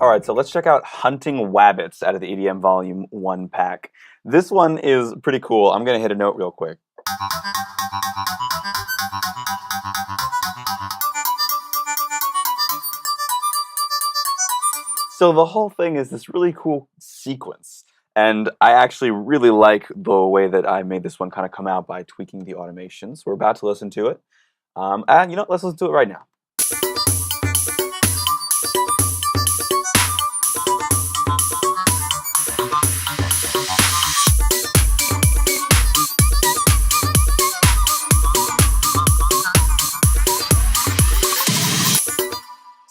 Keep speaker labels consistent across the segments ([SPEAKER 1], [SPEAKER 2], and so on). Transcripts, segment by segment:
[SPEAKER 1] All right, so let's check out Hunting Wabbits out of the EDM Volume 1 pack. This one is pretty cool. I'm going to hit a note real quick. So the whole thing is this really cool sequence. And I actually really like the way that I made this one kind of come out by tweaking the automation. So we're about to listen to it. And let's listen to it right now.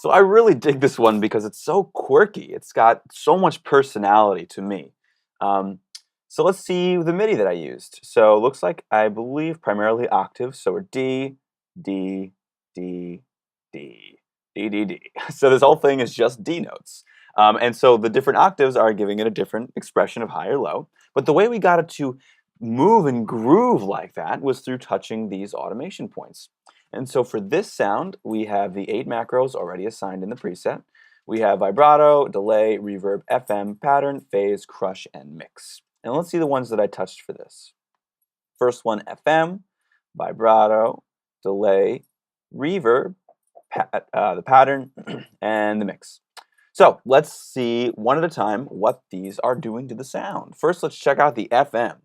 [SPEAKER 1] So I really dig this one because it's so quirky. It's got so much personality to me. So let's see the MIDI that I used. So it looks like, I believe, primarily octaves. So we're D, D, D, D, D, D, D. So this whole thing is just D notes. And so the different octaves are giving it a different expression of high or low. But the way we got it to move and groove like that was through touching these automation points. And so for this sound, we have the 8 macros already assigned in the preset. We have vibrato, delay, reverb, FM, pattern, phase, crush, and mix. And let's see the ones that I touched for this. First one, FM, vibrato, delay, reverb, the pattern, and the mix. So let's see one at a time what these are doing to the sound. First, let's check out the FM.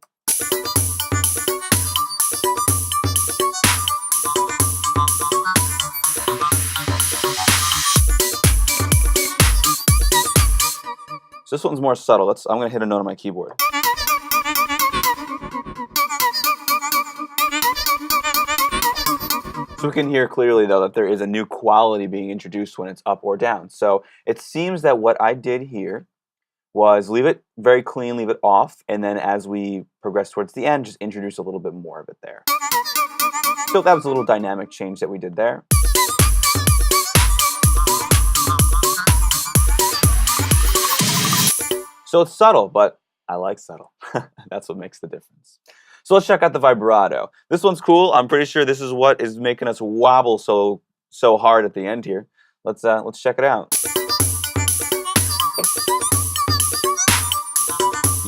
[SPEAKER 1] So this one's more subtle. I'm going to hit a note on my keyboard. So we can hear clearly, though, that there is a new quality being introduced when it's up or down. So it seems that what I did here was leave it very clean, leave it off, and then as we progress towards the end, just introduce a little bit more of it there. So that was a little dynamic change that we did there. So it's subtle, but I like subtle. That's what makes the difference. So let's check out the vibrato. This one's cool. I'm pretty sure this is what is making us wobble so hard at the end here. Let's check it out.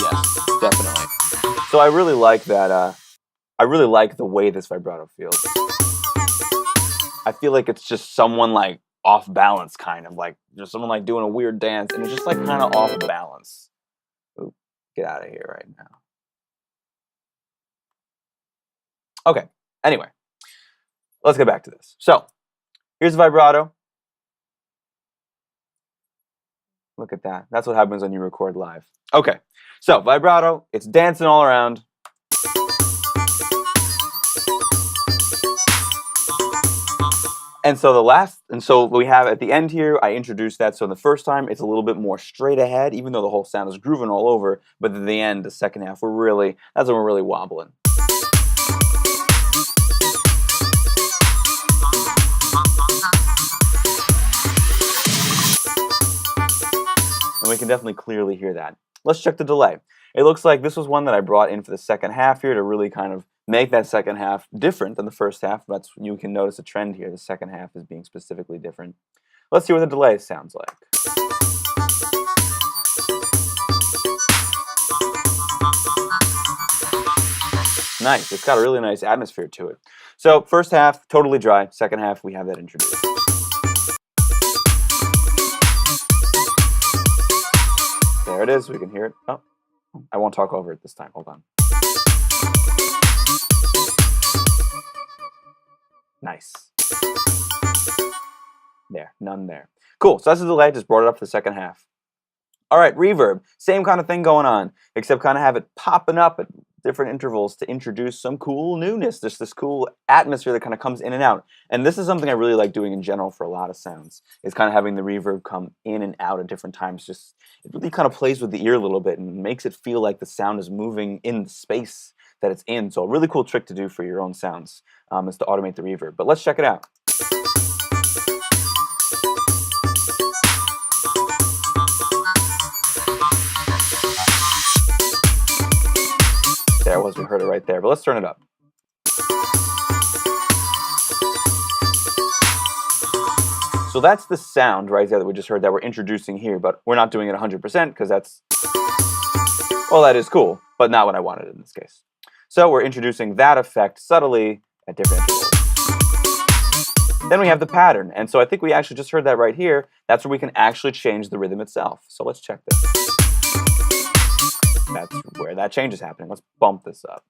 [SPEAKER 1] Yes, definitely. So I really like that. I really like the way this vibrato feels. I feel like it's just someone like off balance, kind of like just someone like doing a weird dance, and it's just like kind of off balance. Ooh, get out of here right now. Okay, anyway, let's get back to this. So, here's the vibrato. Look at that. That's what happens when you record live. Okay, so vibrato, it's dancing all around. And so we have at the end here, I introduced that. So the first time, it's a little bit more straight ahead, even though the whole sound is grooving all over. But at the end, the second half, that's when we're really wobbling. And we can definitely clearly hear that. Let's check the delay. It looks like this was one that I brought in for the second half here to really kind of make that second half different than the first half. You can notice a trend here. The second half is being specifically different. Let's see what the delay sounds like. Nice. It's got a really nice atmosphere to it. So first half, totally dry. Second half, we have that introduced. There it is. We can hear it. Oh, I won't talk over it this time. Hold on. Nice. There, none there. Cool, so that's the delay, just brought it up for the second half. All right, reverb, same kind of thing going on, except kind of have it popping up at different intervals to introduce some cool newness. There's this cool atmosphere that kind of comes in and out. And this is something I really like doing in general for a lot of sounds, is kind of having the reverb come in and out at different times. It really kind of plays with the ear a little bit and makes it feel like the sound is moving in the space that it's in. So a really cool trick to do for your own sounds is to automate the reverb. But let's check it out. There it was, we heard it right there, but let's turn it up. So So that's the sound right there that we just heard that we're introducing here, but we're not doing it 100% because that's, well, that is cool, but not what I wanted in this case. So we're introducing that effect subtly at different intervals. Then we have the pattern, and so I think we actually just heard that right here. That's where we can actually change the rhythm itself. So let's check this. That's where that change is happening. Let's bump this up.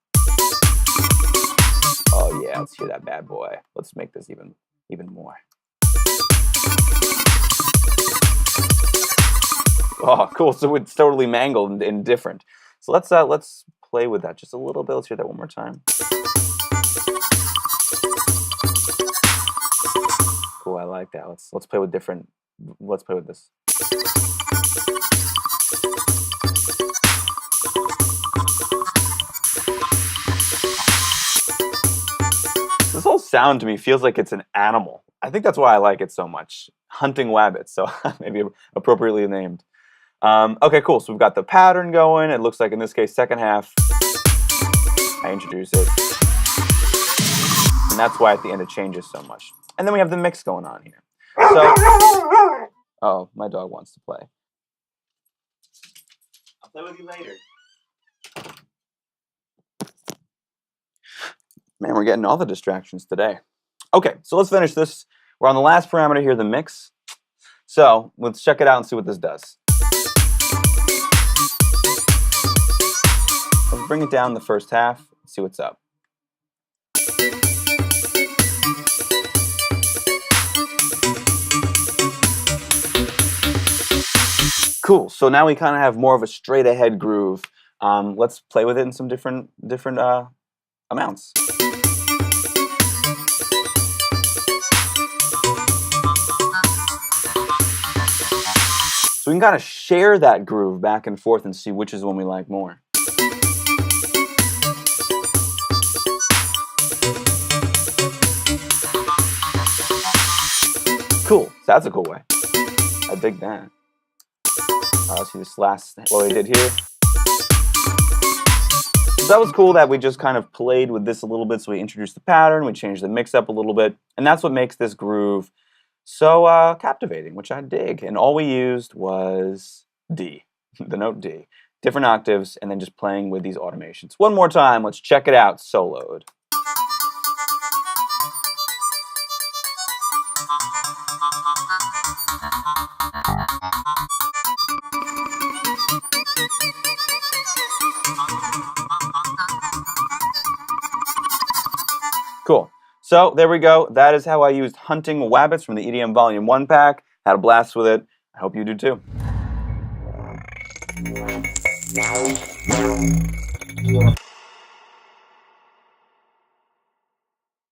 [SPEAKER 1] Oh yeah, let's hear that bad boy. Let's make this even more. Oh, cool. So it's totally mangled and different. So let's play with that just a little bit. Let's hear that one more time. Cool, I like that. Let's play with different. Let's play with this. This whole sound to me feels like it's an animal. I think that's why I like it so much. Hunting Wabbits, so maybe appropriately named. Okay, cool. So we've got the pattern going. It looks like in this case, second half, I introduce it. And that's why at the end it changes so much. And then we have the mix going on here. So, oh, my dog wants to play. I'll play with you later. Man, we're getting all the distractions today. Okay, so let's finish this. We're on the last parameter here, the mix. So let's check it out and see what this does. Let's bring it down the first half, see what's up. Cool, so now we kind of have more of a straight ahead groove. Let's play with it in some different amounts. So we can kind of share that groove back and forth and see which is one we like more. Cool, so that's a cool way. I dig that. Let's see this last, what we did here. So that was cool that we just kind of played with this a little bit. So we introduced the pattern, we changed the mix up a little bit, and that's what makes this groove so captivating, which I dig. And all we used was D, the note D. Different octaves, and then just playing with these automations. One more time, let's check it out, soloed. Cool. So there we go. That is how I used Hunting Wabbits from the EDM Volume 1 pack. Had a blast with it. I hope you do too.